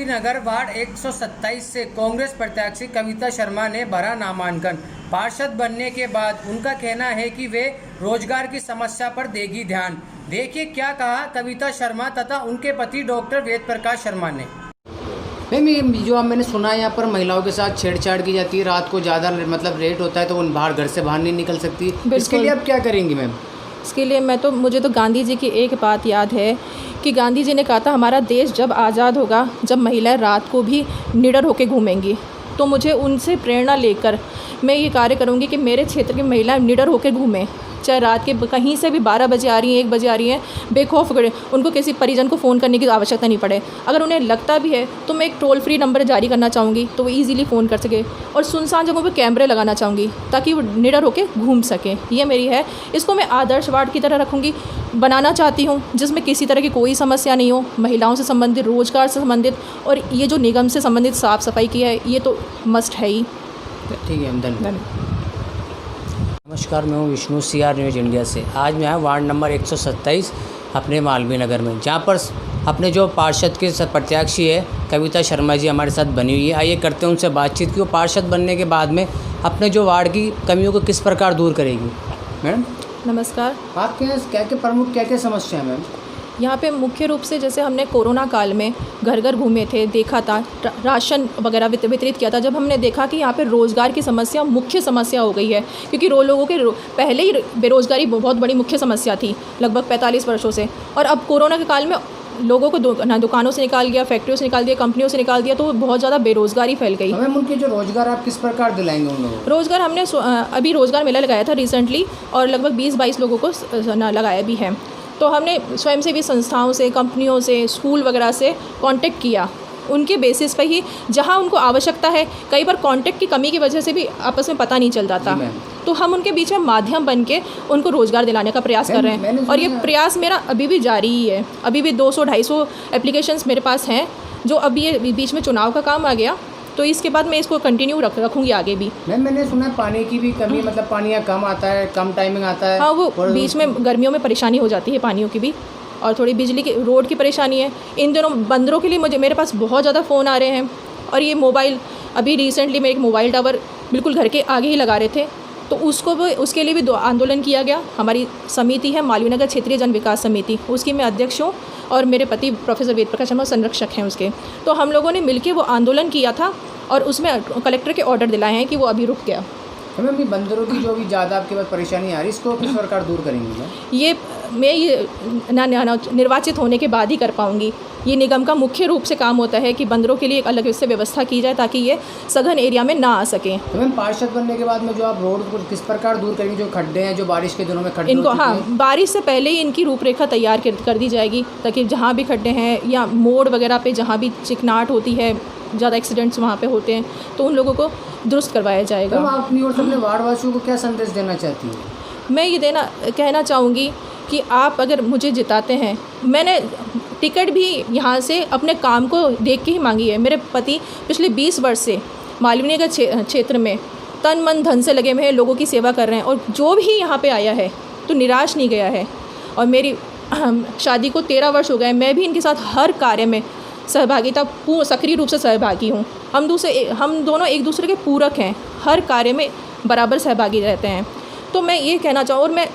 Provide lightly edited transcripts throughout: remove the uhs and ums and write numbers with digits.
नगर ward 127 से कांग्रेस प्रत्याशी कविता शर्मा ने भरा नामांकन। पार्षद बनने के बाद उनका कहना है कि वे रोजगार की समस्या पर देगी ध्यान। देखिए क्या कहा कविता शर्मा तथा उनके पति डॉक्टर वेद प्रकाश शर्मा ने। मैम, जो अब मैंने सुना है यहाँ पर महिलाओं के साथ छेड़छाड़ की जाती है, रात को ज़्यादा मतलब रेट होता है तो वो घर से बाहर नहीं निकल सकती। इसके लिए आप क्या करेंगी मैम? इसके लिए मुझे तो गांधी जी की एक बात याद है कि गांधी जी ने कहा था हमारा देश जब आज़ाद होगा जब महिलाएं रात को भी निडर होकर घूमेंगी। तो मुझे उनसे प्रेरणा लेकर मैं ये कार्य करूँगी कि मेरे क्षेत्र की महिलाएं निडर होकर घूमें, चाहे रात के कहीं से भी 12 बजे आ रही हैं, 1 बजे आ रही हैं, बेखौफ करें, उनको किसी परिजन को फ़ोन करने की आवश्यकता नहीं पड़े। अगर उन्हें लगता भी है तो मैं एक टोल फ्री नंबर जारी करना चाहूँगी तो वो ईज़िली फ़ोन कर सके, और सुनसान जगहों पे कैमरे लगाना चाहूँगी ताकि वो निडर होकर घूम सकें। ये मेरी है, इसको मैं आदर्श वार्ड की तरह रखूँगी, बनाना चाहती हूँ जिसमें किसी तरह की कोई समस्या नहीं हो, महिलाओं से संबंधित, रोज़गार से संबंधित, और ये जो निगम से संबंधित साफ़ सफाई की है ये तो मस्ट है ही। ठीक है, धन्यवाद। नमस्कार, मैं हूँ विष्णु, CR न्यूज़ इंडिया से। आज मैं आया वार्ड नंबर 127 अपने मालवीय नगर में, जहाँ पर अपने जो पार्षद के प्रत्याशी है कविता शर्मा जी हमारे साथ बनी हुई है। आइए करते हैं उनसे बातचीत कि वो पार्षद बनने के बाद में अपने जो वार्ड की कमियों को किस प्रकार दूर करेगी। मैडम नमस्कार। आपके यहाँ क्या प्रमुख क्या समस्या है मैम? यहाँ पे मुख्य रूप से जैसे हमने कोरोना काल में घर घर घूमे थे, देखा था, राशन वगैरह वितरित किया था। जब हमने देखा कि यहाँ पे रोज़गार की समस्या मुख्य समस्या हो गई है, क्योंकि लोगों के पहले ही बेरोज़गारी बहुत बड़ी मुख्य समस्या थी लगभग 45 वर्षों से, और अब कोरोना के काल में लोगों को दुकानों से निकाल दिया, फैक्ट्रियों से निकाल दिया, कंपनियों से निकाल दिया, तो बहुत ज़्यादा बेरोज़गारी फैल गई। मैम उनके जो रोज़गार आप किस प्रकार दिलाएंगे उन लोगों को? रोज़गार हमने अभी रोज़गार मेला लगाया था रिसेंटली, और लगभग 20-22 लोगों को लगाया भी है। तो हमने स्वयंसेवी संस्थाओं से, कंपनियों से, स्कूल वगैरह से कांटेक्ट किया, उनके बेसिस पे ही जहां उनको आवश्यकता है। कई बार कांटेक्ट की कमी की वजह से भी आपस में पता नहीं चल जाता, तो हम उनके बीच में माध्यम बन के उनको रोज़गार दिलाने का प्रयास कर रहे हैं, और ये प्रयास मेरा अभी भी जारी ही है। अभी भी 200-250 एप्लीकेशंस मेरे पास हैं, जो अभी ये बीच में चुनाव का काम आ गया, तो इसके बाद मैं इसको कंटिन्यू रखूँगी आगे भी। मैम मैंने सुना है पानी की भी कमी, मतलब पानी यहाँ कम आता है, कम टाइमिंग आता है। हाँ, वो बीच में गर्मियों में परेशानी हो जाती है पानियों की भी, और थोड़ी बिजली की, रोड की परेशानी है। इन दिनों बंदरों के लिए मेरे पास बहुत ज़्यादा फ़ोन आ रहे हैं, और ये मोबाइल अभी रिसेंटली में एक मोबाइल टावर बिल्कुल घर के आगे ही लगा रहे थे, तो उसके लिए भी आंदोलन किया गया। हमारी समिति है मालवीय नगर क्षेत्रीय जन विकास समिति, उसकी मैं अध्यक्ष हूँ, और मेरे पति प्रोफेसर वेद प्रकाश शर्मा संरक्षक हैं उसके। तो हम लोगों ने मिलकर वो आंदोलन किया था, और उसमें कलेक्टर के ऑर्डर दिलाए हैं कि वो अभी रुक गया। मैम भी बंदरों की जो भी ज़्यादा आपके पास परेशानी आ रही है, इसको किस प्रकार दूर करेंगे? ये निर्वाचित होने के बाद ही कर पाऊँगी। ये निगम का मुख्य रूप से काम होता है कि बंदरों के लिए एक अलग से व्यवस्था की जाए ताकि ये सघन एरिया में ना आ सकें। तो मैम पार्षद बनने के बाद में जो आप रोड को किस प्रकार दूर करेंगे, जो खड्डे हैं, जो बारिश के दिनों में खड्डे इनको, हाँ, बारिश से पहले ही इनकी रूपरेखा तैयार कर दी जाएगी, ताकि जहाँ भी खड्डे हैं या मोड़ वगैरह पे जहाँ भी चिकनाहट होती है, ज़्यादा एक्सीडेंट्स वहाँ पे होते हैं, तो उन लोगों को दुरुस्त करवाया जाएगा। तो आप अपनी ओर से अपने वार्डवासियों को क्या संदेश देना चाहती हैं? मैं ये कहना चाहूँगी कि आप अगर मुझे जिताते हैं, मैंने टिकट भी यहाँ से अपने काम को देख के ही मांगी है। मेरे पति पिछले 20 वर्ष से मालवीय नगर क्षेत्र में तन मन धन से लगे हुए हैं, लोगों की सेवा कर रहे हैं, और जो भी यहाँ पे आया है तो निराश नहीं गया है। और मेरी शादी को 13 वर्ष हो गए, मैं भी इनके साथ हर कार्य में सक्रिय रूप से सहभागी हूँ। हम दोनों एक दूसरे के पूरक हैं, हर कार्य में बराबर सहभागी रहते हैं। तो मैं ये कहना चाहूँ, और मैं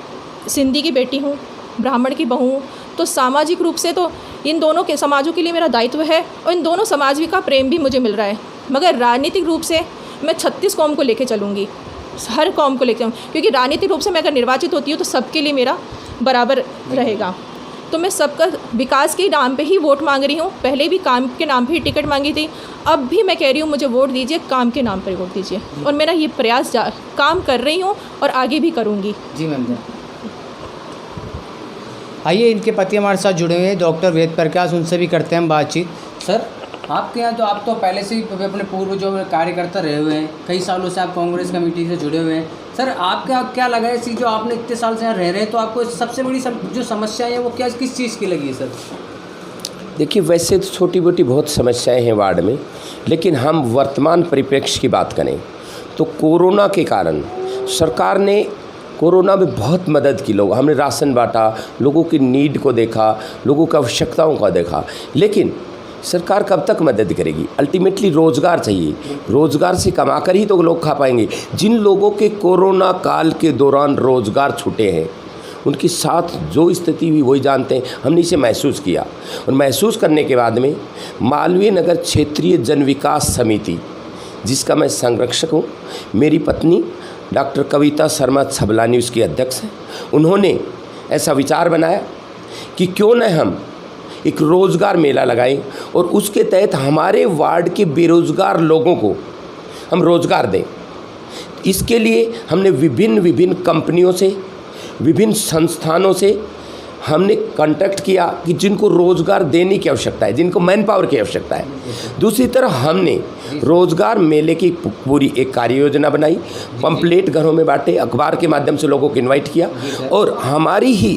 सिंधी की बेटी हूँ, ब्राह्मण की बहू हूँ, तो सामाजिक रूप से तो इन दोनों के समाजों के लिए मेरा दायित्व है, और इन दोनों समाज का प्रेम भी मुझे मिल रहा है। मगर राजनीतिक रूप से मैं 36 कौम को लेके चलूँगी, हर कौम को लेके, क्योंकि राजनीतिक रूप से मैं अगर निर्वाचित होती हूँ तो सबके लिए मेरा बराबर रहेगा। तो मैं सबका विकास के नाम पे ही वोट मांग रही हूँ। पहले भी काम के नाम पे ही टिकट मांगी थी, अब भी मैं कह रही हूँ मुझे वोट दीजिए, काम के नाम पर वोट दीजिए, और मेरा ये प्रयास काम कर रही हूँ और आगे भी करूँगी। जी मैम। आइए इनके पति हमारे साथ जुड़े हुए हैं डॉक्टर वेद प्रकाश, उनसे भी करते हैं हम बातचीत। सर आपके यहाँ तो आप तो पहले से ही अपने पूर्व जो कार्यकर्ता रहे हुए हैं, कई सालों से आप कांग्रेस कमेटी से जुड़े हुए हैं। सर आपका क्या लगा है इसी, जो आपने इतने साल से यहाँ रह रहे हैं, तो आपको सबसे बड़ी जो समस्याएं हैं वो क्या, किस चीज़ की लगी है सर? देखिए, वैसे तो छोटी मोटी बहुत समस्याएं हैं वार्ड में, लेकिन हम वर्तमान परिप्रेक्ष्य की बात करें तो कोरोना के कारण सरकार ने कोरोना में बहुत मदद की। हमने राशन बांटा, लोगों की नीड को देखा, लोगों की आवश्यकताओं का देखा, लेकिन सरकार कब तक मदद करेगी? अल्टीमेटली रोज़गार चाहिए, रोज़गार से कमाकर ही तो लोग खा पाएंगे। जिन लोगों के कोरोना काल के दौरान रोज़गार छूटे हैं, उनके साथ जो स्थिति हुई वही जानते हैं। हमने इसे महसूस किया और महसूस करने के बाद में मालवीय नगर क्षेत्रीय जन विकास समिति, जिसका मैं संरक्षक हूँ, मेरी पत्नी डॉक्टर कविता शर्मा छबलानी उसकी अध्यक्ष हैं, उन्होंने ऐसा विचार बनाया कि क्यों न हम एक रोज़गार मेला लगाएं और उसके तहत हमारे वार्ड के बेरोज़गार लोगों को हम रोज़गार दें। इसके लिए हमने विभिन्न कंपनियों से, विभिन्न संस्थानों से हमने कांटेक्ट किया कि जिनको रोज़गार देने की आवश्यकता है, जिनको मैन पावर की आवश्यकता है। दूसरी तरफ हमने रोज़गार मेले की पूरी एक कार्य योजना बनाई, पंपलेट घरों में बांटे, अखबार के माध्यम से लोगों को इनवाइट किया और हमारी ही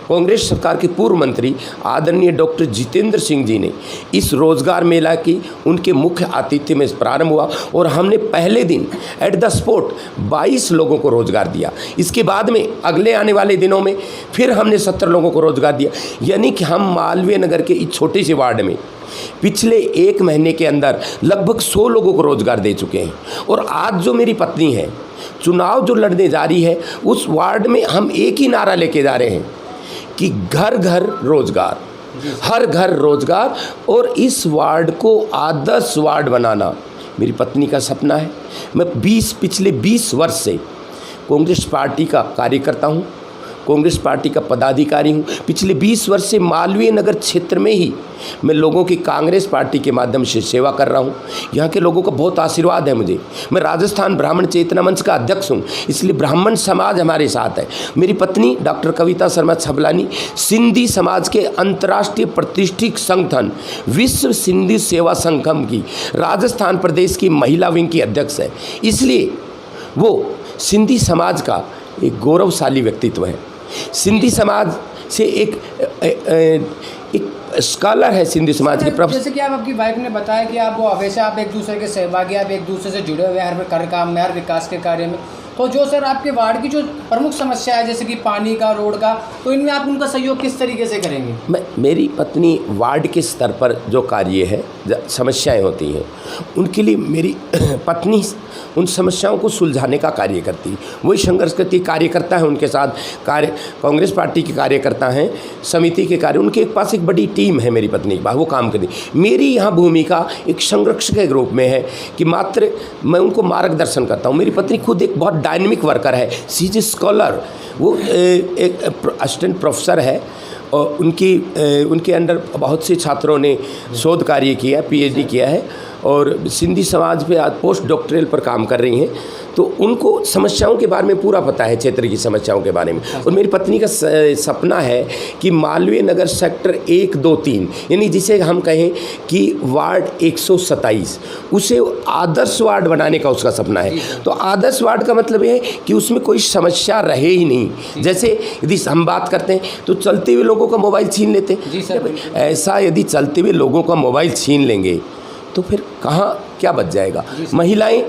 कांग्रेस सरकार के पूर्व मंत्री आदरणीय डॉक्टर जितेंद्र सिंह जी ने इस रोज़गार मेला की उनके मुख्य आतिथ्य में प्रारंभ हुआ और हमने पहले दिन एट द स्पॉट 22 लोगों को रोज़गार दिया। इसके बाद में अगले आने वाले दिनों में फिर हमने 70 लोगों को रोज़गार दिया। यानी कि हम मालवीय नगर के इस छोटे से वार्ड में पिछले 1 महीने के अंदर लगभग 100 लोगों को रोज़गार दे चुके हैं। और आज जो मेरी पत्नी है, चुनाव जो लड़ने जा रही है, उस वार्ड में हम एक ही नारा लेके जा रहे हैं कि घर घर रोज़गार, हर घर रोज़गार। और इस वार्ड को आदर्श वार्ड बनाना मेरी पत्नी का सपना है। मैं पिछले 20 वर्ष से कांग्रेस पार्टी का कार्यकर्ता हूँ, कांग्रेस पार्टी का पदाधिकारी हूँ। पिछले 20 वर्ष से मालवीय नगर क्षेत्र में ही मैं लोगों की कांग्रेस पार्टी के माध्यम से सेवा कर रहा हूँ। यहाँ के लोगों का बहुत आशीर्वाद है मुझे। मैं राजस्थान ब्राह्मण चेतना मंच का अध्यक्ष हूँ, इसलिए ब्राह्मण समाज हमारे साथ है। मेरी पत्नी डॉक्टर कविता शर्मा छबलानी सिंधी समाज के अंतर्राष्ट्रीय प्रतिष्ठित संगठन विश्व सिंधी सेवा संगम की राजस्थान प्रदेश की महिला विंग की अध्यक्ष है, इसलिए वो सिंधी समाज का एक गौरवशाली व्यक्तित्व है। सिंधी समाज से एक स्कॉलर है सिंधी समाज के। जैसे कि आप आपकी वाइफ ने बताया कि आप वो हमेशा आप एक दूसरे के सहभागी, आप एक दूसरे से जुड़े हुए हैं हर काम में, हर विकास के कार्य में। तो जो सर आपके वार्ड की जो प्रमुख समस्या है, जैसे कि पानी का, रोड का, तो इनमें आप उनका सहयोग किस तरीके से करेंगे? मेरी पत्नी वार्ड के स्तर पर जो कार्य है, समस्याएं होती हैं, उनके लिए मेरी पत्नी उन समस्याओं को सुलझाने का कार्य करती है। वही संघर्ष करती कार्यकर्ता है, उनके साथ कांग्रेस पार्टी के कार्यकर्ता हैं, समिति के कार्य, उनके पास एक बड़ी टीम है मेरी पत्नी के पास, वो काम करती। मेरी यहाँ भूमिका एक संरक्षक के रूप में है कि मात्र मैं उनको मार्गदर्शन करता हूँ। मेरी पत्नी खुद एक बहुत डायनेमिक वर्कर है, सी इज ए स्कॉलर, वो एक असिस्टेंट प्रोफेसर है और उनके अंडर बहुत से छात्रों ने शोध कार्य किया, पीएचडी किया है और सिंधी समाज पे आज पोस्ट डॉक्टरल पर काम कर रही हैं। तो उनको समस्याओं के बारे में पूरा पता है, क्षेत्र की समस्याओं के बारे में। और मेरी पत्नी का सपना है कि मालवीय नगर सेक्टर 1, 2, 3 यानी जिसे हम कहें कि वार्ड 127, उसे आदर्श वार्ड बनाने का उसका सपना है। तो आदर्श वार्ड का मतलब ये है कि उसमें कोई समस्या रहे ही नहीं। जैसे यदि हम बात करते हैं तो चलते हुए लोगों का मोबाइल छीन लेते हैं। ऐसा यदि चलते हुए लोगों का मोबाइल छीन लेंगे तो फिर कहाँ क्या बच जाएगा? महिलाएं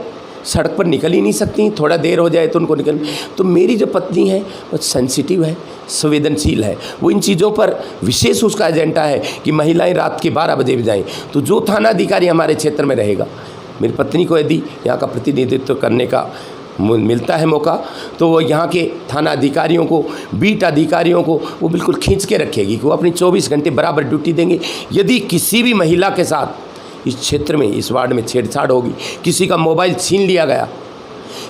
सड़क पर निकल ही नहीं सकती, थोड़ा देर हो जाए तो उनको निकल। तो मेरी जो पत्नी है वो सेंसिटिव है, संवेदनशील है, वो इन चीज़ों पर विशेष उसका एजेंडा है कि महिलाएं रात के 12 बजे भी जाएँ। तो जो थाना अधिकारी हमारे क्षेत्र में रहेगा, मेरी पत्नी को यदि यहाँ का प्रतिनिधित्व करने का मिलता है मौका, तो वो यहाँ के थाना अधिकारियों को, बीट अधिकारियों को वो बिल्कुल खींच के रखेगी कि वो अपनी 24 घंटे बराबर ड्यूटी देंगे। यदि किसी भी महिला के साथ इस क्षेत्र में, इस वार्ड में छेड़छाड़ होगी, किसी का मोबाइल छीन लिया गया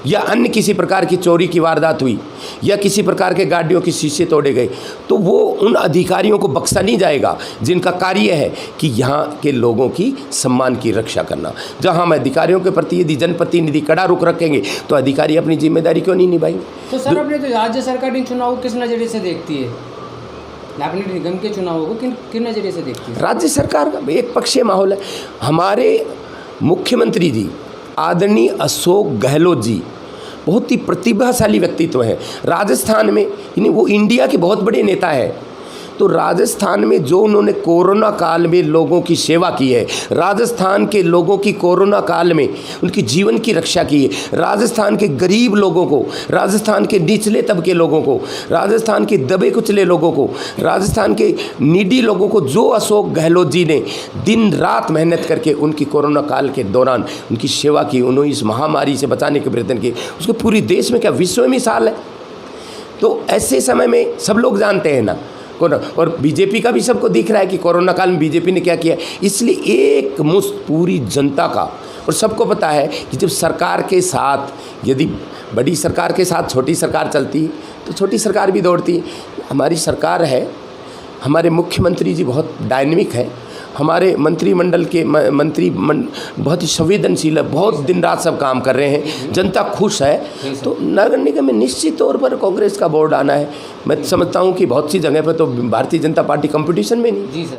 या अन्य किसी प्रकार की चोरी की वारदात हुई या किसी प्रकार के गाड़ियों के शीशे तोड़े गए, तो वो उन अधिकारियों को बख्शा नहीं जाएगा जिनका कार्य है कि यहाँ के लोगों की सम्मान की रक्षा करना। जहाँ हम अधिकारियों के प्रति यदि जनप्रतिनिधि कड़ा रुख रखेंगे तो अधिकारी अपनी जिम्मेदारी क्यों नहीं निभाएंगे? तो सर, अपने तो राज्य सरकार इन चुनाव को किस नज़रिए से देखती है? अपने निगम के चुनावों को किन नज़रिए से देखती है? राज्य सरकार का एक पक्षीय माहौल है। हमारे मुख्यमंत्री जी आदरणीय अशोक गहलोत जी बहुत ही प्रतिभाशाली व्यक्तित्व हैं राजस्थान में, यानी वो इंडिया के बहुत बड़े नेता हैं। तो राजस्थान में जो उन्होंने कोरोना काल में लोगों की सेवा की है, राजस्थान के लोगों की कोरोना काल में उनकी जीवन की रक्षा की है, राजस्थान के गरीब लोगों को, राजस्थान के निचले तबके लोगों को, राजस्थान के दबे कुचले लोगों को, राजस्थान के नीडी लोगों को जो अशोक गहलोत जी ने दिन रात मेहनत करके उनकी कोरोना काल के दौरान उनकी सेवा की, उन्होंने इस महामारी से बचाने के प्रयत्न किए, उसको पूरी देश में क्या विश्व में मिसाल है। तो ऐसे समय में सब लोग जानते हैं ना, और बीजेपी का भी सबको दिख रहा है कि कोरोना काल में बीजेपी ने क्या किया। इसलिए एक मुश्त पूरी जनता का, और सबको पता है कि जब सरकार के साथ, यदि बड़ी सरकार के साथ छोटी सरकार चलती है तो छोटी सरकार भी दौड़ती है। हमारी सरकार है, हमारे मुख्यमंत्री जी बहुत डायनेमिक है, हमारे मंत्रिमंडल के मंत्री बहुत ही संवेदनशील है, बहुत दिन रात सब काम कर रहे हैं, जनता खुश है। तो नगर निगम में निश्चित तौर पर कांग्रेस का बोर्ड आना है। मैं समझता हूँ कि बहुत सी जगह पर तो भारतीय जनता पार्टी कंपटीशन में नहीं। जी सर।